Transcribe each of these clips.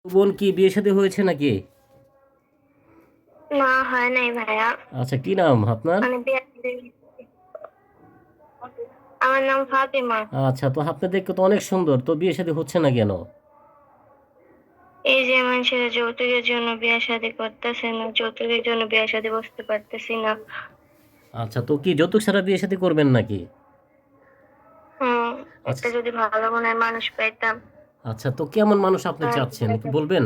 বোন কি বিয়ে শাদী হয়েছে নাকি? না, হয় নাই ভাইয়া। আচ্ছা, কি নাম আপনার? মানে আমার নাম ফাতেমা। আচ্ছা, তো আপনি দেখতে তো অনেক সুন্দর, তো বিয়ে শাদী হচ্ছে না কেন? এই যে মানুষের যৌতুকের জন্য বিয়ে শাদী করতেছে না, যৌতুকের জন্য বিয়ে শাদী বসতে পারতেছি না। আচ্ছা, তো কি যৌতুক ছাড়া বিয়ে শাদী করবেন নাকি? হুম। আচ্ছা। একটা যদি ভালো মনের মানুষ পাইতাম আচ্ছা, তো কেমন মানুষ আপনি তাহলে চাচ্ছেন বিয়ে একটু শাদী বলবেন?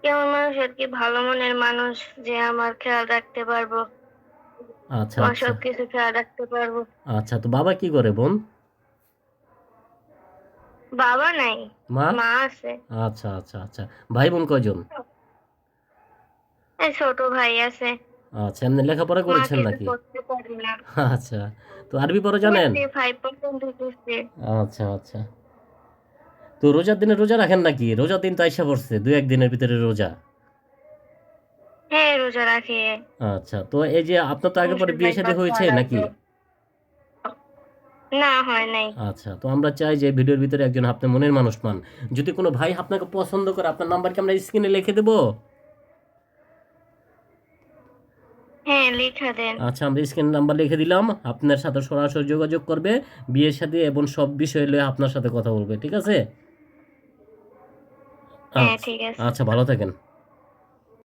কেমন মানুষ আর কি, ভালো মনের মানুষ যে আমার খেয়াল রাখতে পারবো, আচ্ছা, আমার আচ্ছা। সবকিছু খেয়াল রাখতে পারবো। আচ্ছা, তো বাবা কি করে বোন? বাবা নাই, মা? মা আছে। আচ্ছা, আচ্ছা, আচ্ছা। ভাই বোন কয়জন? এই ছোট ভাই আছে। আচ্ছা, এমনি লেখাপড়া করেছেন মাকে তো নাকি? করতে পারি না। আচ্ছা, তো আরবি পড়া জানেন? 5% ঢুকেছে। আচ্ছা, আচ্ছা। তো রোজার দিনে রোজা রাখেন নাকি? রোজার দিন তো আইসা পড়ছে, দু একদিনের ভিতরে রোজা। হ্যাঁ, রোজা রাখি। আচ্ছা, তো এই যে আপনার তো আগে পরে বিয়ে শাদী হয়েছে নাকি? না, হয় নাই। আচ্ছা, তো আমরা চাই যে ভিডিওর ভিতরে একজন আপনার মনের মানুষ পান। যদি কোনো ভাই আপনাকে পছন্দ করে, আপনার নাম্বার কি আমরা স্ক্রিনে লিখে দেবো? হ্যাঁ, লিখা দেন। আচ্ছা, আমরা স্ক্রিনে নাম্বার লিখে দিলাম, আপনার সাথে সরাসরি যোগাযোগ করবে, বিয়ের সাথে এবং সব বিষয় নিয়ে আপনার সাথে কথা বলবে, ঠিক আছে? হ্যাঁ, আচ্ছা। ঠিক আছে। আচ্ছা, ভালো থাকেন।